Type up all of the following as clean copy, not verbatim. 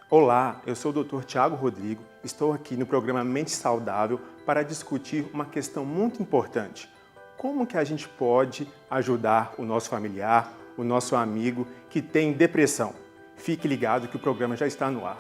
Olá, eu sou o Dr. Tiago Rodrigo, estou aqui no programa Mente Saudável para discutir uma questão muito importante. Como que a gente pode ajudar o nosso familiar, o nosso amigo que tem depressão? Fique ligado que o programa já está no ar.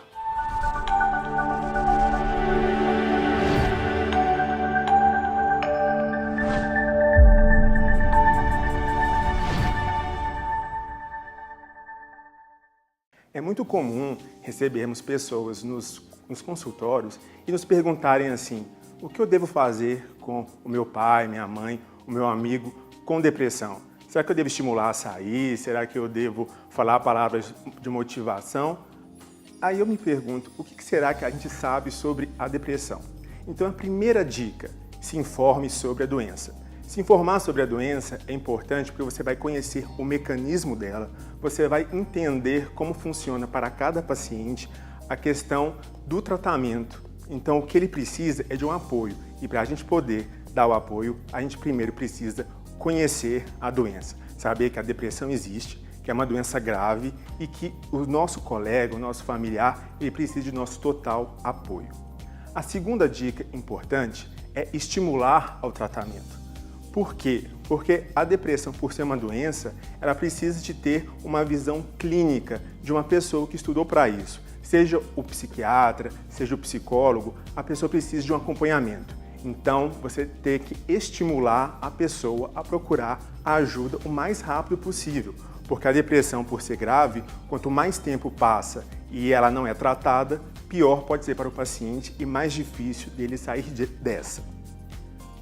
É muito comum recebermos pessoas nos consultórios e nos perguntarem assim: o que eu devo fazer com o meu pai, minha mãe, o meu amigo com depressão? Será que eu devo estimular a sair? Será que eu devo falar palavras de motivação? Aí eu me pergunto, o que será que a gente sabe sobre a depressão? Então a primeira dica, se informe sobre a doença. Se informar sobre a doença é importante porque você vai conhecer o mecanismo dela, você vai entender como funciona para cada paciente a questão do tratamento. Então o que ele precisa é de um apoio e para a gente poder dar o apoio, a gente primeiro precisa conhecer a doença, saber que a depressão existe, que é uma doença grave e que o nosso colega, o nosso familiar, ele precisa de nosso total apoio. A segunda dica importante é estimular ao tratamento. Por quê? Porque a depressão, por ser uma doença, ela precisa de ter uma visão clínica de uma pessoa que estudou para isso. Seja o psiquiatra, seja o psicólogo, a pessoa precisa de um acompanhamento. Então, você tem que estimular a pessoa a procurar a ajuda o mais rápido possível. Porque a depressão, por ser grave, quanto mais tempo passa e ela não é tratada, pior pode ser para o paciente e mais difícil dele sair dessa.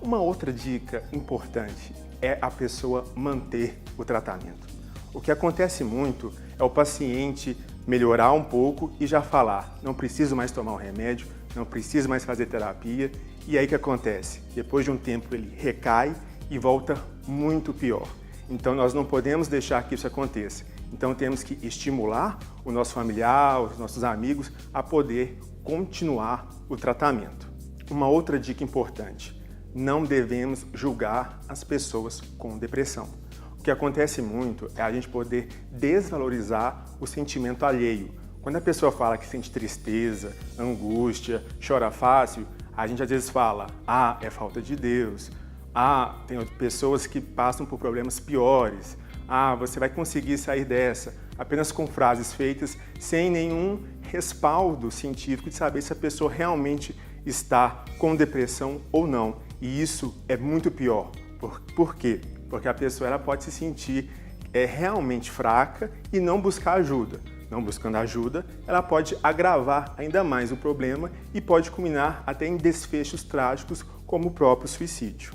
Uma outra dica importante é a pessoa manter o tratamento. O que acontece muito é o paciente melhorar um pouco e já falar: não preciso mais tomar o remédio, não preciso mais fazer terapia. E aí o que acontece? Depois de um tempo ele recai e volta muito pior. Então nós não podemos deixar que isso aconteça. Então temos que estimular o nosso familiar, os nossos amigos a poder continuar o tratamento. Uma outra dica importante: não devemos julgar as pessoas com depressão. O que acontece muito é a gente poder desvalorizar o sentimento alheio. Quando a pessoa fala que sente tristeza, angústia, chora fácil, a gente às vezes fala: ah, é falta de Deus. Ah, tem pessoas que passam por problemas piores. Ah, você vai conseguir sair dessa. Apenas com frases feitas sem nenhum respaldo científico de saber se a pessoa realmente está com depressão ou não. E isso é muito pior. Por quê? Porque a pessoa ela pode se sentir realmente fraca e não buscar ajuda. Não buscando ajuda, ela pode agravar ainda mais o problema e pode culminar até em desfechos trágicos como o próprio suicídio.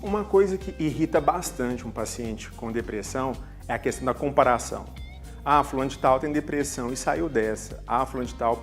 Uma coisa que irrita bastante um paciente com depressão é a questão da comparação. Ah, fulano de tal tem depressão e saiu dessa. Ah, fulano de tal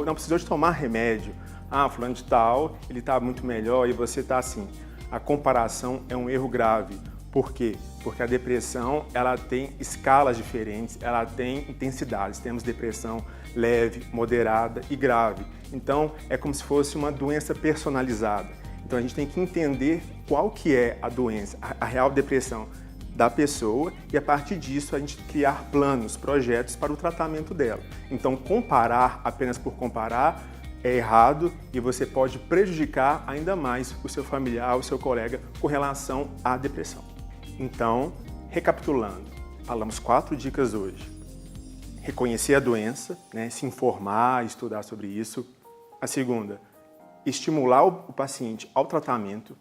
não precisou de tomar remédio. Ah, fulano de tal, ele está muito melhor e você está assim. A comparação é um erro grave. Por quê? Porque a depressão ela tem escalas diferentes, ela tem intensidades. Temos depressão leve, moderada e grave. Então, é como se fosse uma doença personalizada. Então, a gente tem que entender qual que é a doença, a real depressão da pessoa e, a partir disso, a gente criar planos, projetos para o tratamento dela. Então, comparar apenas por comparar é errado e você pode prejudicar ainda mais o seu familiar, o seu colega com relação à depressão. Então, recapitulando, falamos 4 dicas hoje. Reconhecer a doença, se informar, estudar sobre isso. A segunda, estimular o paciente ao tratamento.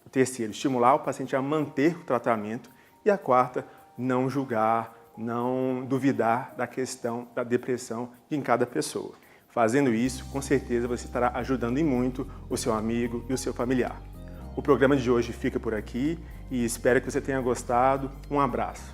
O terceiro, estimular o paciente a manter o tratamento. E a quarta, não julgar, não duvidar da questão da depressão em cada pessoa. Fazendo isso, com certeza você estará ajudando em muito o seu amigo e o seu familiar. O programa de hoje fica por aqui e espero que você tenha gostado. Um abraço.